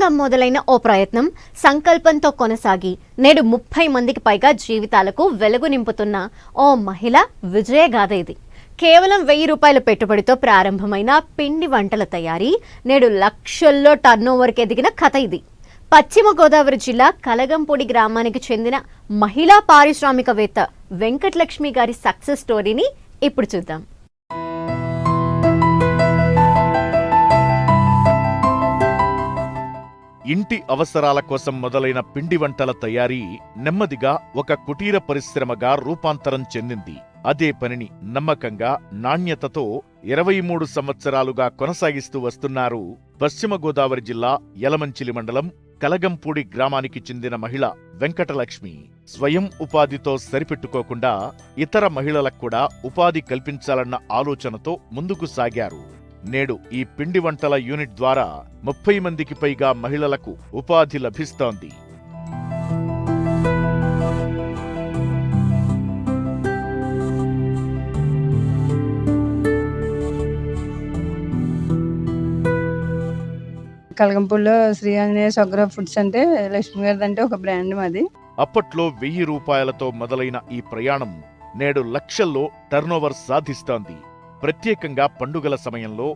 చిన్నగా మొదలైన ఓ ప్రయత్నం సంకల్పంతో కొనసాగి నేడు 30 మందికి పైగా జీవితాలకు వెలుగు నింపుతున్న ఓ మహిళ విజయగాథ ఇది. కేవలం 1000 రూపాయల పెట్టుబడితో ప్రారంభమైన పిండి వంటల తయారీ నేడు లక్షల్లో టర్నోవర్కి ఎదిగిన కథ ఇది. పశ్చిమ గోదావరి జిల్లా కలగంపూడి గ్రామానికి చెందిన మహిళా పారిశ్రామికవేత్త వెంకటలక్ష్మి గారి సక్సెస్ స్టోరీని ఇప్పుడు చూద్దాం. ఇంటి అవసరాల కోసం మొదలైన పిండి వంటల తయారీ నెమ్మదిగా ఒక కుటీర పరిశ్రమగా రూపాంతరం చెందింది. అదే పనిని నమ్మకంగా, నాణ్యతతో 23 సంవత్సరాలుగా కొనసాగిస్తూ వస్తున్నారు పశ్చిమ గోదావరి జిల్లా యలమంచిలి మండలం కలగంపూడి గ్రామానికి చెందిన మహిళ వెంకటలక్ష్మి. స్వయం ఉపాధితో సరిపెట్టుకోకుండా ఇతర మహిళలకు కూడా ఉపాధి కల్పించాలన్న ఆలోచనతో ముందుకు సాగారు. నేడు ఈ పిండి వంటల యూనిట్ ద్వారా 30 మందికి పైగా మహిళలకు ఉపాధి లభిస్తోంది. కలగంపూడిలో శ్రీ ఆంజనేయ స్వగ్ర ఫుడ్స్ అంటే లక్ష్మి గారిది అంటే ఒక బ్రాండ్ మాది. అప్పట్లో 1000 రూపాయలతో మొదలైన ఈ ప్రయాణం నేడు లక్షల్లో టర్నోవర్ సాధిస్తోంది. ప్రత్యేకంగా పండుగల సమయంలో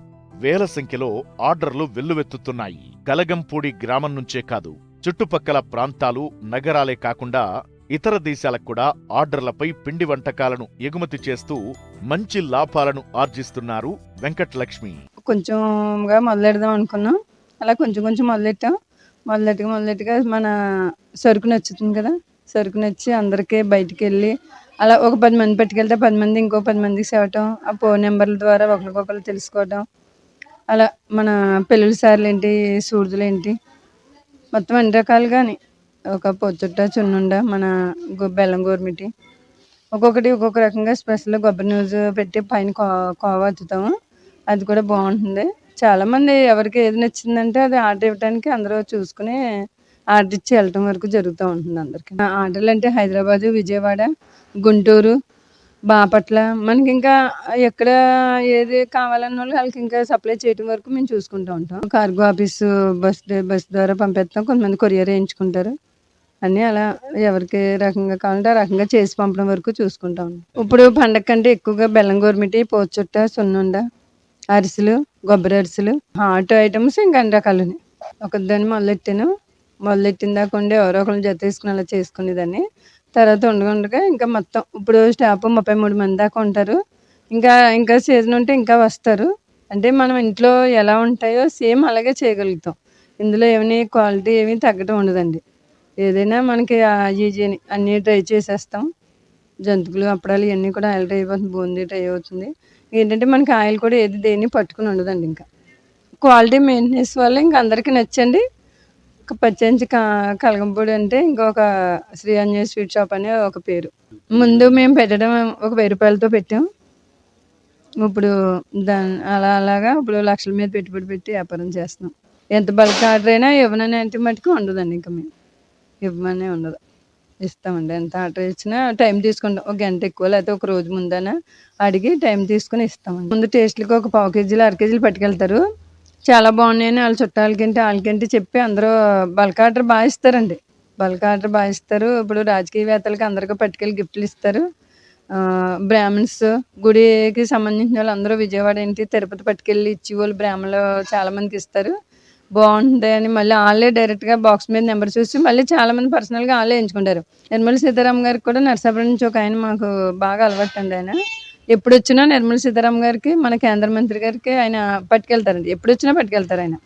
వేల సంఖ్యలో ఆర్డర్లు వెల్లువెత్తుతున్నాయి. కలగంపూడి గ్రామం నుంచే కాదు, చుట్టుపక్కల ప్రాంతాలు, నగరాలే కాకుండా ఇతర దేశాలకు కూడా ఆర్డర్లపై పిండి వంటకాలను ఎగుమతి చేస్తూ మంచి లాభాలను ఆర్జిస్తున్నారు వెంకటలక్ష్మి. కొంచెంగా మొదలెడదాం అనుకున్నాం. అలా కొంచెం కొంచెం మొదలెట్టుగా మన సరుకు నచ్చుతుంది కదా, సరుకు నచ్చి అందరికీ బయటికి వెళ్ళి అలా ఒక 10 మంది పట్టుకెళ్తే 10 మంది ఇంకో 10 మందికి సేవటం, ఆ ఫోన్ నెంబర్ల ద్వారా ఒకరికొకరు తెలుసుకోవటం, అలా మన పెళ్ళిళ్ళ సార్లు ఏంటి, సూడుదులు ఏంటి, మొత్తం అన్ని రకాలుగాని ఒక పొచ్చుట్ట, చున్నుండ, మన బెల్లం గోరుమిటి, ఒక్కొక్కటి ఒక్కొక్క రకంగా స్పెషల్ కొబ్బరి న్యూస్ పెట్టి పైన కోవా అతుతాము. అది కూడా బాగుంటుంది. చాలామంది ఎవరికి ఏది నచ్చిందంటే అది ఆర్డర్ ఇవ్వడానికి అందరూ చూసుకుని ఆర్డర్ ఇచ్చి వెళ్ళటం వరకు జరుగుతూ ఉంటుంది అందరికి. ఆర్డర్లు అంటే హైదరాబాదు, విజయవాడ, గుంటూరు, బాపట్ల, మనకి ఇంకా ఎక్కడ ఏది కావాలన్న వాళ్ళకి ఇంకా సప్లై చేయడం వరకు మేము చూసుకుంటూ ఉంటాం. కార్గో ఆఫీసు బస్ ద్వారా పంపిస్తాం. కొంతమంది కొరియర్ వేయించుకుంటారు. అన్నీ అలా ఎవరికి రకంగా కావాలంటే ఆ రకంగా చేసి పంపడం వరకు చూసుకుంటా ఉంటాం. ఇప్పుడు పండగ కంటే ఎక్కువగా బెల్లం గోరుమిటి, పోచుట్ట, సున్నుండ, అరిసెలు, కొబ్బరి అరిసెలు, హాట్ ఐటమ్స్ ఇంకా అన్ని రకాలు. ఒకదాన్ని మొదలెట్టిన దాకా ఉండి ఎవరో ఒకరు జత తీసుకుని అలా చేసుకునేదాన్ని. తర్వాత ఉండగా ఇంకా మొత్తం ఇప్పుడు స్టాఫ్ 33 మంది దాకా ఉంటారు. ఇంకా సీజన్ ఉంటే ఇంకా వస్తారు. అంటే మనం ఇంట్లో ఎలా ఉంటాయో సేమ్ అలాగే చేయగలుగుతాం. ఇందులో ఏమీ క్వాలిటీ ఏమీ తగ్గడం ఉండదండి. ఏదైనా మనకి ఈజీని అన్నీ ట్రై చేసేస్తాం. జంతువులు, అప్పడాలు ఇవన్నీ కూడా ఆయిల్ ట్రై అయిపోతుంది, బూందీ ట్రై అవుతుంది. ఏంటంటే మనకి ఆయిల్ కూడా దేన్ని పట్టుకుని ఉండదండి. ఇంకా క్వాలిటీ మెయింటెనెన్స్ వల్ల ఇంకా అందరికీ నచ్చండి. పచ్చంచి కలగంపూడి అంటే ఇంకొక శ్రీ ఆంజనేయ స్వీట్ షాప్ అనే ఒక పేరు. ముందు మేము పెట్టడం ఒక 1000 రూపాయలతో పెట్టాం. ఇప్పుడు అలాగా ఇప్పుడు లక్షల మీద పెట్టుబడి పెట్టి వ్యాపారం చేస్తున్నాం. ఎంత బల్క్ ఆర్డర్ అయినా ఇవ్వనని అంటే మటుకు ఉండదండి. ఇంకా మేము ఇవ్వమనే ఉండదు, ఇస్తామండి. ఎంత ఆర్డర్ ఇచ్చినా టైం తీసుకుంటాం. ఒక గంట ఎక్కువ లేకపోతే ఒక రోజు ముందన అడిగి టైం తీసుకుని ఇస్తామండి. ముందు టేస్ట్లకి ఒక 1/4 కేజీలు 1/2 కేజీలు పట్టుకెళ్తారు. చాలా బాగున్నాయని వాళ్ళ చుట్టాలకేంటి చెప్పి అందరూ బల్క్ ఆర్డర్ బాగా ఇస్తారండి. ఇప్పుడు రాజకీయవేత్తలకి అందరికీ పట్టుకెళ్ళి గిఫ్ట్లు ఇస్తారు. బ్రాహ్మణ్స్, గుడికి సంబంధించిన వాళ్ళు అందరూ విజయవాడ ఏంటి, తిరుపతి పట్టుకెళ్ళి ఇచ్చి వాళ్ళు బ్రాహ్మణులు చాలా మందికి ఇస్తారు. బాగుంటుంది అని మళ్ళీ వాళ్ళే డైరెక్ట్గా బాక్స్ మీద నెంబర్ చూసి మళ్ళీ చాలామంది పర్సనల్గా వాళ్ళే ఎంచుకుంటారు. నిర్మల సీతారాం గారికి కూడా నరసాపురం నుంచి ఒక ఆయన మాకు బాగా అలవాటు అండి. ఆయన ఎప్పుడు వచ్చినా నిర్మల సీతారాం గారికి, మన కేంద్ర మంత్రి గారికి ఆయన పట్టుకెళ్తారండి. ఎప్పుడు వచ్చినా పట్టుకెళ్తారు ఆయన.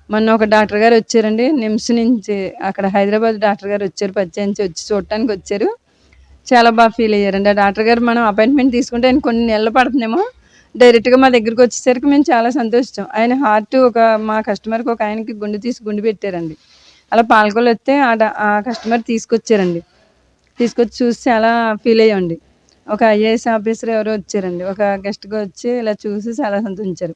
మొన్న ఒక డాక్టర్ గారు వచ్చారండి నిమ్స్ నుంచి, అక్కడ హైదరాబాద్ డాక్టర్ గారు వచ్చారు, పచ్చి వచ్చి చూడటానికి వచ్చారు. చాలా బాగా ఫీల్ అయ్యారండి. ఆ డాక్టర్ గారు మనం అపాయింట్మెంట్ తీసుకుంటే ఆయన కొన్ని నెలలు పడుతుందేమో, డైరెక్ట్గా మా దగ్గరికి వచ్చేసరికి మేము చాలా సంతోషించాం. ఆయన హార్ట్ మా కస్టమర్కి ఒక ఆయనకి గుండె పెట్టారండి. అలా పాలకొల్లు వస్తే ఆ కస్టమర్ తీసుకొచ్చారండి. తీసుకొచ్చి చూసి చాలా ఫీల్ అయ్యాండి. ఒక ఐఏఎస్ ఆఫీసర్ ఎవరో వచ్చారండి, ఒక గెస్ట్గా వచ్చి ఇలా చూసి చాలా సంతోషించారు.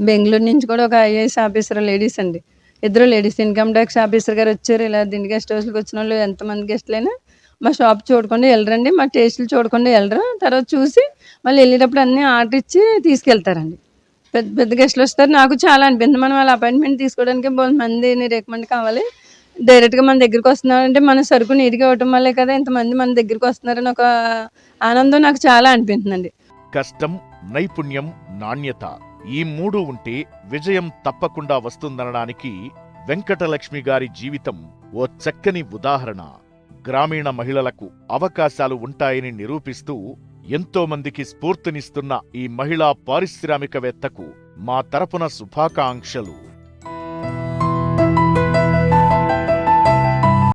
బెంగళూరు నుంచి కూడా ఒక ఐఏఎస్ ఆఫీసర్ లేడీస్ అండి, ఇద్దరు లేడీస్ ఇన్కమ్ ట్యాక్స్ ఆఫీసర్ గారు వచ్చారు. ఇలా దిండి గెస్ట్ హౌస్కి వచ్చిన వాళ్ళు ఎంతమంది గెస్ట్లైనా మా షాప్ చూడకుండా వెళ్ళరండి, మా టేస్టులు చూడకుండా వెళ్ళరు. తర్వాత చూసి మళ్ళీ వెళ్ళేటప్పుడు అన్నీ ఆర్డర్ ఇచ్చి తీసుకెళ్తారండి. పెద్ద పెద్ద గెస్ట్లు వస్తారు. నాకు చాలా అనిపించింది. మనం వాళ్ళ అపాయింట్మెంట్ తీసుకోవడానికి బోలెడు మందిని రికమెండ్ కావాలి. డైరెక్ట్‌గా మన దగ్గరికి వస్తున్నారంటే మన సరుకు నీట్‌గా ఇవ్వటం వల్లే కదా ఇంతమంది మన దగ్గరికి వస్తున్నారని ఒక ఆనందం నాకు చాలా అనిపించిందండి. కష్టం, నైపుణ్యం, నాణ్యత ఈ మూడు ఉంటే విజయం తప్పకుండా వస్తుందనడానికి వెంకటలక్ష్మి గారి జీవితం ఓ చక్కని ఉదాహరణ. గ్రామీణ మహిళలకు అవకాశాలు ఉంటాయని నిరూపిస్తూ ఎంతో మందికి స్ఫూర్తినిస్తున్న ఈ మహిళా పారిశ్రామికవేత్తకు మా తరపున శుభాకాంక్షలు.